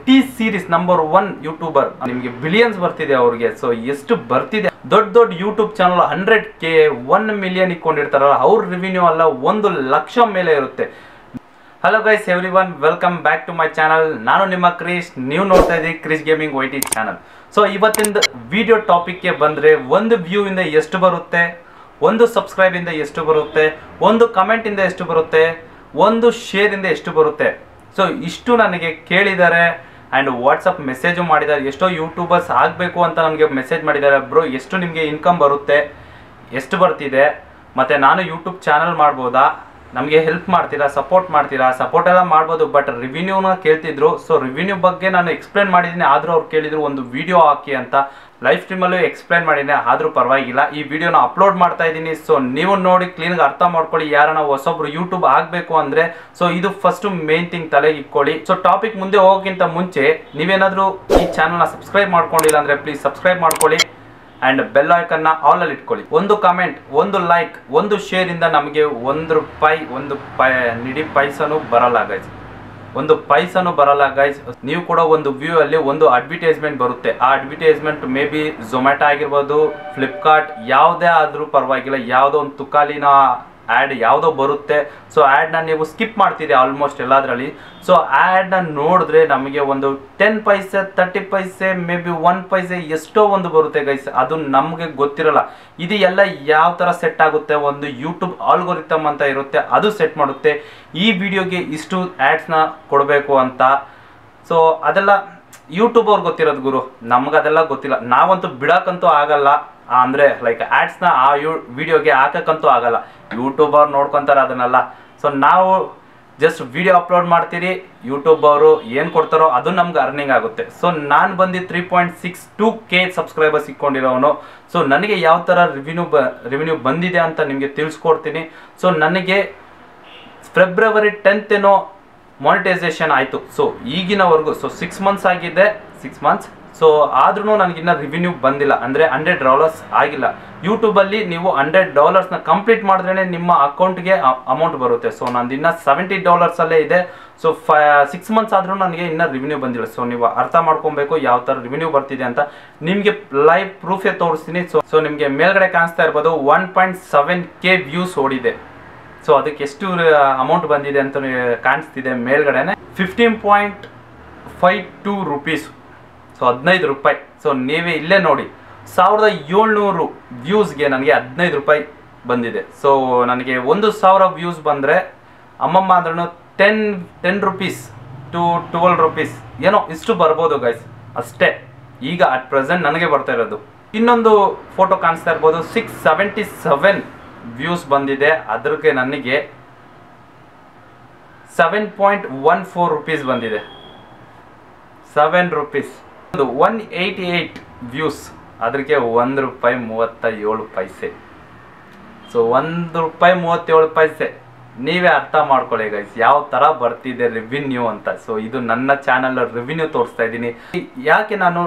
T series number 1 YouTuber, ನಿಮಗೆ billions ಬರ್ತಿದೆ ಅವ್ರಿಗೆ. ಸೊ ಎಷ್ಟು ಬರ್ತಿದೆ, ದೊಡ್ಡ ಯೂಟ್ಯೂಬ್ ಚಾನಲ್ 100K 1 ಮಿಲಿಯನ್ ಇಟ್ಕೊಂಡಿರ್ತಾರಲ್ಲ, ಅವ್ರ ರಿವಿನ್ಯೂ ಅಲ್ಲ 1 ಲಕ್ಷ ಮೇಲೆ ಇರುತ್ತೆ. Hello guys everyone, welcome back to my channel. ನಾನು ನಿಮ್ಮ ಕ್ರಿಶ್, ನೀವು ನೋಡ್ತಾ ಇದ್ದೀರಿ Krish gaming YT channel. So ಇವತ್ತಿನ ವಿಡಿಯೋ ಟಾಪಿಕ್ಗೆ ಬಂದರೆ, ಒಂದು ವ್ಯೂ ಇಂದ ಎಷ್ಟು ಬರುತ್ತೆ, ಒಂದು ಸಬ್ಸ್ಕ್ರೈಬ್ ಇಂದ ಎಷ್ಟು ಬರುತ್ತೆ, ಒಂದು ಕಮೆಂಟ್ ಇಂದ ಎಷ್ಟು ಬರುತ್ತೆ, ಒಂದು ಶೇರ್ ಇಂದ ಎಷ್ಟು ಬರುತ್ತೆ. ಸೊ ಇಷ್ಟು ನನಗೆ ಕೇಳಿದ್ದಾರೆ ಆ್ಯಂಡ್ ವಾಟ್ಸಪ್ ಮೆಸೇಜು ಮಾಡಿದ್ದಾರೆ. ಎಷ್ಟೋ ಯೂಟ್ಯೂಬರ್ಸ್ ಆಗಬೇಕು ಅಂತ ನನಗೆ ಮೆಸೇಜ್ ಮಾಡಿದ್ದಾರೆ. ಬ್ರೋ ಎಷ್ಟು ನಿಮಗೆ ಇನ್ಕಮ್ ಬರುತ್ತೆ, ಎಷ್ಟು ಬರ್ತಿದೆ, ಮತ್ತು ನಾನು ಯೂಟ್ಯೂಬ್ ಚಾನಲ್ ಮಾಡ್ಬೋದಾ, ನಮಗೆ ಹೆಲ್ಪ್ ಮಾಡ್ತೀರಾ, ಸಪೋರ್ಟ್ ಎಲ್ಲ ಮಾಡ್ಬೋದು, ಬಟ್ ರಿವ್ಯೂನ ಕೇಳ್ತಿದ್ರು. ಸೊ ರಿವ್ಯೂ ಬಗ್ಗೆ ನಾನು ಎಕ್ಸ್ಪ್ಲೇನ್ ಮಾಡಿದ್ದೀನಿ, ಆದರೂ ಅವ್ರು ಕೇಳಿದ್ರು ಒಂದು ವಿಡಿಯೋ ಹಾಕಿ ಅಂತ. ಲೈವ್ ಸ್ಟ್ರೀಮಲ್ಲೂ ಎಕ್ಸ್ಪ್ಲೇನ್ ಮಾಡಿದ್ದೀನಿ, ಆದರೂ ಪರವಾಗಿಲ್ಲ. ಈ ವಿಡಿಯೋನ ಅಪ್ಲೋಡ್ ಮಾಡ್ತಾ ಇದ್ದೀನಿ. ಸೊ ನೀವು ನೋಡಿ ಕ್ಲೀನಾಗಿ ಅರ್ಥ ಮಾಡ್ಕೊಳ್ಳಿ. ಯಾರನ್ನ ಹೊಸೊಬ್ರು ಯೂಟ್ಯೂಬ್ ಆಗಬೇಕು ಅಂದರೆ, ಸೊ ಇದು ಫಸ್ಟ್ ಮೇನ್ ಥಿಂಗ್ ತಲೆಗೆ ಇಟ್ಕೊಳ್ಳಿ. ಸೊ ಟಾಪಿಕ್ ಮುಂದೆ ಹೋಗೋಕ್ಕಿಂತ ಮುಂಚೆ ನೀವೇನಾದರೂ ಈ ಚಾನಲ್ನ ಸಬ್ಸ್ಕ್ರೈಬ್ ಮಾಡ್ಕೊಂಡಿಲ್ಲ ಅಂದರೆ ಪ್ಲೀಸ್ ಸಬ್ಸ್ಕ್ರೈಬ್ ಮಾಡ್ಕೊಳ್ಳಿ ಆ್ಯಂಡ್ ಬೆಲ್ ಐಕನ್ನ ಆಲಲ್ಲಿ ಇಟ್ಕೊಳ್ಳಿ. ಒಂದು ಕಮೆಂಟ್, ಒಂದು ಲೈಕ್, ಒಂದು ಶೇರ್ ಇಂದ ನಮಗೆ ನಿಡಿ ಪೈಸನೂ ಬರಲ್ಲ ಗೈಸ್, ಒಂದು ಪೈಸನೂ ಬರಲ್ಲ ಗೈಸ್. ನೀವು ಕೂಡ ಒಂದು ವ್ಯೂ ಅಲ್ಲಿ ಒಂದು ಅಡ್ವರ್ಟೈಸ್ಮೆಂಟ್ ಬರುತ್ತೆ. ಆ ಅಡ್ವರ್ಟೈಸ್ಮೆಂಟ್ ಮೇ ಬಿ ಝೊಮ್ಯಾಟೊ ಆಗಿರ್ಬೋದು, ಫ್ಲಿಪ್ಕಾರ್ಟ್, ಯಾವುದೇ ಆದರೂ ಪರವಾಗಿಲ್ಲ, ಯಾವುದೋ ಒಂದು ತುಕಾಲಿನ ಆ್ಯಡ್ ಯಾವುದೋ ಬರುತ್ತೆ. ಸೊ ಆ್ಯಡ್ನ ನೀವು ಸ್ಕಿಪ್ ಮಾಡ್ತೀರಿ ಆಲ್ಮೋಸ್ಟ್ ಎಲ್ಲದರಲ್ಲಿ. ಸೊ ಆ್ಯಡ್ನ ನೋಡಿದ್ರೆ ನಮಗೆ ಒಂದು 10 ಪೈಸೆ, 30 ಪೈಸೆ, ಮೇ ಬಿ 1 ಪೈಸೆ ಎಷ್ಟೋ ಒಂದು ಬರುತ್ತೆ ಗೈಸ್. ಅದು ನಮಗೆ ಗೊತ್ತಿರಲ್ಲ. ಇದು ಎಲ್ಲ ಯಾವ ಥರ ಸೆಟ್ ಆಗುತ್ತೆ, ಒಂದು ಯೂಟ್ಯೂಬ್ ಆಲ್ಗೋರಿಥಮ್ ಅಂತ ಇರುತ್ತೆ, ಅದು ಸೆಟ್ ಮಾಡುತ್ತೆ ಈ ವಿಡಿಯೋಗೆ ಇಷ್ಟು ಆ್ಯಡ್ಸ್ನ ಕೊಡಬೇಕು ಅಂತ. ಸೊ ಅದೆಲ್ಲ ಯೂಟ್ಯೂಬ್ ಅವ್ರಿಗೆ ಗೊತ್ತಿರೋದು ಗುರು, ನಮ್ಗದೆಲ್ಲ ಗೊತ್ತಿಲ್ಲ. ನಾವಂತೂ ಬಿಡೋಕ್ಕಂತೂ ಆಗಲ್ಲ, ಅಂದರೆ ಲೈಕ್ ಆ್ಯಡ್ಸ್ನ ಆ ವಿಡಿಯೋಗೆ ಹಾಕೋಕ್ಕಂತೂ ಆಗಲ್ಲ. ಯೂಟ್ಯೂಬ್ ಅವ್ರು ನೋಡ್ಕೊತಾರೆ ಅದನ್ನೆಲ್ಲ. ಸೊ ನಾವು ಜಸ್ಟ್ ವಿಡಿಯೋ ಅಪ್ಲೋಡ್ ಮಾಡ್ತೀರಿ, ಯೂಟ್ಯೂಬ್ ಅವರು ಏನು ಕೊಡ್ತಾರೋ ಅದು ನಮ್ಗೆ ಅರ್ನಿಂಗ್ ಆಗುತ್ತೆ. ಸೊ ನಾನು ಬಂದು 3.62K ಸಬ್ಸ್ಕ್ರೈಬರ್ಸ್ ಇಟ್ಕೊಂಡಿರೋನು. ಸೊ ನನಗೆ ಯಾವ ಥರ ರೆವಿನ್ಯೂ ಬಂದಿದೆ ಅಂತ ನಿಮಗೆ ತಿಳಿಸ್ಕೊಡ್ತೀನಿ. ಸೊ ನನಗೆ ಫೆಬ್ರವರಿ 10th ಏನೋ ಮಾನಿಟೈಸೇಷನ್ ಆಯಿತು. ಸೊ ಈಗಿನವರೆಗೂ 6 ಮಂತ್ಸ್ ಆಗಿದೆ, 6 ಮಂತ್ಸ್. ಸೊ ಆದ್ರೂ ನನಗಿನ್ನ ರಿವಿನ್ಯೂ ಬಂದಿಲ್ಲ, ಅಂದರೆ $100 ಆಗಿಲ್ಲ. ಯೂಟ್ಯೂಬಲ್ಲಿ ನೀವು $100ನ ಕಂಪ್ಲೀಟ್ ಮಾಡಿದ್ರೇ ನಿಮ್ಮ ಅಕೌಂಟ್ಗೆ ಅಮೌಂಟ್ ಬರುತ್ತೆ. ಸೊ ನಂದು ಇನ್ನೂ $70 ಇದೆ. ಸೊ 6 ಮಂತ್ಸ್ ಆದ್ರೂ ನನಗೆ ಇನ್ನೂ ರಿವಿನ್ಯೂ ಬಂದಿಲ್ಲ. ಸೊ ನೀವು ಅರ್ಥ ಮಾಡ್ಕೊಬೇಕು ಯಾವ ಥರ ರಿವಿನ್ಯೂ ಬರ್ತಿದೆ ಅಂತ. ನಿಮಗೆ ಲೈವ್ ಪ್ರೂಫೇ ತೋರಿಸ್ತೀನಿ. ಸೊ ನಿಮಗೆ ಮೇಲ್ಗಡೆ ಕಾಣಿಸ್ತಾ ಇರ್ಬೋದು 1.7K ವ್ಯೂಸ್ ಓಡಿದೆ. ಸೊ ಅದಕ್ಕೆ ಎಷ್ಟು ಅಮೌಂಟ್ ಬಂದಿದೆ ಅಂತ ಕಾಣಿಸ್ತಿದೆ ಮೇಲ್ಗಡೆನೆ, 15.52 ರೂಪೀಸ್. ಸೊ 15 ರೂಪಾಯಿ. ಸೊ ನೀವೇ ಇಲ್ಲೇ ನೋಡಿ, 1700 ವ್ಯೂಸ್ಗೆ ನನಗೆ 15 ರೂಪಾಯಿ ಬಂದಿದೆ. ಸೊ ನನಗೆ 1000 ವ್ಯೂಸ್ ಬಂದರೆ ಅಮ್ಮಮ್ಮ ಅಂದ್ರೂ 10 ರೂಪೀಸ್ ಟು 12 ರೂಪೀಸ್ ಏನೋ ಇಷ್ಟು ಬರ್ಬೋದು ಗೈಸ್, ಅಷ್ಟೇ ಈಗ ಅಟ್ ಪ್ರೆಸೆಂಟ್ ನನಗೆ ಬರ್ತಾ ಇರೋದು. ಇನ್ನೊಂದು ಫೋಟೋ ಕಾಣಿಸ್ತಾ ಇರ್ಬೋದು, 677 ವ್ಯೂಸ್ ಬಂದಿದೆ. ಅದ್ರಿಗೆ ನನಗೆ 7.14 ರೂಪೀಸ್ ಬಂದಿದೆ, 7 ರೂಪೀಸ್. 188 ವ್ಯೂಸ್, ಅದಕ್ಕೆ ₹1.37. ಸೊ ₹1.37. ನೀವೇ ಅರ್ಥ ಮಾಡ್ಕೊಳ್ಳಿ ಗೈಸ್ ಯಾವ ಥರ ಬರ್ತಿದೆ ರೆವಿನ್ಯೂ ಅಂತ. ಸೊ ಇದು ನನ್ನ ಚಾನಲ್ ರೆವಿನ್ಯೂ ತೋರಿಸ್ತಾ ಇದ್ದೀನಿ. ಯಾಕೆ ನಾನು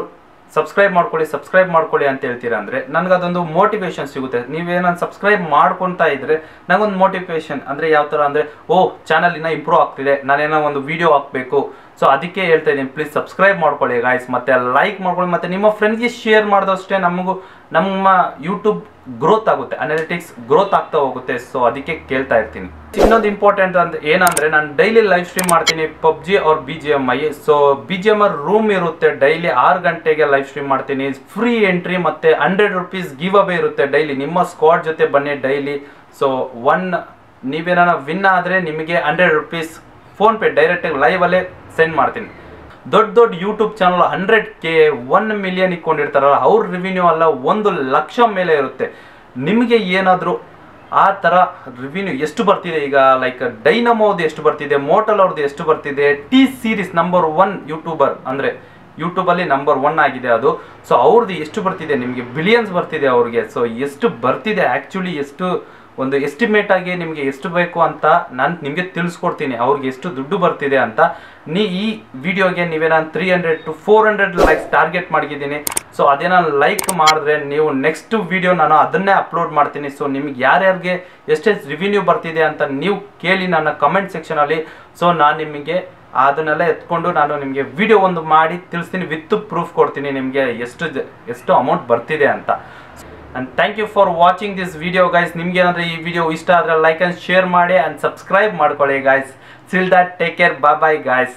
ಸಬ್ಸ್ಕ್ರೈಬ್ ಮಾಡ್ಕೊಳ್ಳಿ ಅಂತ ಹೇಳ್ತೀರಾ ಅಂದರೆ, ನನಗದೊಂದು ಮೋಟಿವೇಶನ್ ಸಿಗುತ್ತೆ. ನೀವೇನೋ ಸಬ್ಸ್ಕ್ರೈಬ್ ಮಾಡ್ಕೊತಾ ಇದ್ರೆ ನನಗೊಂದು ಮೋಟಿವೇಶನ್, ಅಂದರೆ ಯಾವ ಥರ ಅಂದರೆ, ಚಾನಲ್ ಇನ್ನೂ ಇಂಪ್ರೂವ್ ಆಗ್ತಿದೆ, ನಾನೇನೋ ಒಂದು ವಿಡಿಯೋ ಹಾಕಬೇಕು. ಸೊ ಅದಕ್ಕೆ ಹೇಳ್ತಾ ಇದ್ದೀನಿ, ಪ್ಲೀಸ್ ಸಬ್ಸ್ಕ್ರೈಬ್ ಮಾಡ್ಕೊಳ್ಳಿ ಗಾಯ್ಸ್, ಮತ್ತು ಲೈಕ್ ಮಾಡ್ಕೊಳ್ಳಿ, ಮತ್ತು ನಿಮ್ಮ ಫ್ರೆಂಡ್ಸ್ಗೆ ಶೇರ್ ಮಾಡಿದಷ್ಟೇ ನಮ್ಮ ಯೂಟ್ಯೂಬ್ ಗ್ರೋತ್ ಆಗುತ್ತೆ, ಅನಾಲಿಟಿಕ್ಸ್ ಗ್ರೋತ್ ಆಗ್ತಾ ಹೋಗುತ್ತೆ. ಸೊ ಅದಕ್ಕೆ ಕೇಳ್ತಾ ಇರ್ತೀನಿ. ಇನ್ನೊಂದು ಇಂಪಾರ್ಟೆಂಟ್ ಅಂತ ಏನಂದರೆ, ನಾನು ಡೈಲಿ ಲೈವ್ ಸ್ಟ್ರೀಮ್ ಮಾಡ್ತೀನಿ PUBG ಅವ್ರ BGMI. ಸೊ BGMI ರೂಮ್ ಇರುತ್ತೆ, ಡೈಲಿ 6 ಗಂಟೆಗೆ ಲೈವ್ ಸ್ಟ್ರೀಮ್ ಮಾಡ್ತೀನಿ. ಫ್ರೀ ಎಂಟ್ರಿ ಮತ್ತು $100 ಗಿವ್ ಅವೇ ಇರುತ್ತೆ ಡೈಲಿ. ನಿಮ್ಮ ಸ್ಕ್ವಾಡ್ ಜೊತೆ ಬನ್ನಿ ಡೈಲಿ. ಸೊ ನೀವೇನ ವಿನ್ ಆದರೆ ನಿಮಗೆ $100 ಫೋನ್ಪೇ ಡೈರೆಕ್ಟಾಗಿ ಲೈವಲ್ಲೇ ಸೆಂಡ್ ಮಾಡ್ತೀನಿ. ದೊಡ್ಡ ಯೂಟ್ಯೂಬ್ ಚಾನಲ್ 100K 1 ಮಿಲಿಯನ್ ಇಟ್ಕೊಂಡಿರ್ತಾರಲ್ಲ, ಅವ್ರ ರಿವಿನ್ಯೂ ಅಲ್ಲ 1 ಲಕ್ಷ ಮೇಲೆ ಇರುತ್ತೆ. ನಿಮಗೆ ಏನಾದರೂ ಆ ಥರ ರಿವಿನ್ಯೂ ಎಷ್ಟು ಬರ್ತಿದೆ, ಈಗ ಲೈಕ್ ಡೈನಮೋದು ಎಷ್ಟು ಬರ್ತಿದೆ, ಮೋಟಲ್ ಅವ್ರದ್ದು ಎಷ್ಟು ಬರ್ತಿದೆ, ಟಿ ಸೀರೀಸ್ ನಂಬರ್ 1 ಯೂಟ್ಯೂಬರ್, ಅಂದರೆ ಯೂಟ್ಯೂಬಲ್ಲಿ ನಂಬರ್ 1 ಆಗಿದೆ ಅದು. ಸೊ ಅವ್ರದ್ದು ಎಷ್ಟು ಬರ್ತಿದೆ, ನಿಮಗೆ ಬಿಲಿಯನ್ಸ್ ಬರ್ತಿದೆ ಅವ್ರಿಗೆ. ಸೊ ಎಷ್ಟು ಬರ್ತಿದೆ ಆ್ಯಕ್ಚುಲಿ, ಎಷ್ಟು ಒಂದು ಎಸ್ಟಿಮೇಟ್ ಆಗಿ ನಿಮಗೆ ಎಷ್ಟು ಬೇಕು ಅಂತ ನಾನು ನಿಮಗೆ ತಿಳಿಸ್ಕೊಡ್ತೀನಿ, ಅವ್ರಿಗೆ ಎಷ್ಟು ದುಡ್ಡು ಬರ್ತಿದೆ ಅಂತ. ಈ ವಿಡಿಯೋಗೆ ನಾನು 300 to 400 ಲೈಕ್ಸ್ ಟಾರ್ಗೆಟ್ ಮಾಡಿದ್ದೀನಿ. ಸೊ ಅದೇನೋ ಲೈಕ್ ಮಾಡಿದ್ರೆ ನೀವು ನೆಕ್ಸ್ಟ್ ವಿಡಿಯೋ ನಾನು ಅದನ್ನೇ ಅಪ್ಲೋಡ್ ಮಾಡ್ತೀನಿ. ಸೊ ನಿಮ್ಗೆ ಯಾರ್ಯಾರಿಗೆ ಎಷ್ಟೆಷ್ಟು ರಿವಿನ್ಯೂ ಬರ್ತಿದೆ ಅಂತ ನೀವು ಕೇಳಿ ನನ್ನ ಕಮೆಂಟ್ ಸೆಕ್ಷನಲ್ಲಿ. ಸೊ ನಾನು ನಿಮಗೆ ಅದನ್ನೆಲ್ಲ ಎತ್ಕೊಂಡು ನಾನು ನಿಮಗೆ ವಿಡಿಯೋ ಒಂದು ಮಾಡಿ ತಿಳಿಸ್ತೀನಿ, ವಿತ್ ಪ್ರೂಫ್ ಕೊಡ್ತೀನಿ ನಿಮಗೆ ಎಷ್ಟು ಅಮೌಂಟ್ ಬರ್ತಿದೆ ಅಂತ. and thank you for watching this video guys. ನಿಮಗೆ ಏನಾದರೂ ಈ ವಿಡಿಯೋ ಇಷ್ಟ ಆದರೆ ಲೈಕ್ ಆ್ಯಂಡ್ ಶೇರ್ ಮಾಡಿ ಆ್ಯಂಡ್ ಸಬ್ಸ್ಕ್ರೈಬ್ ಮಾಡ್ಕೊಳ್ಳಿ guys. till that take care, bye bye guys.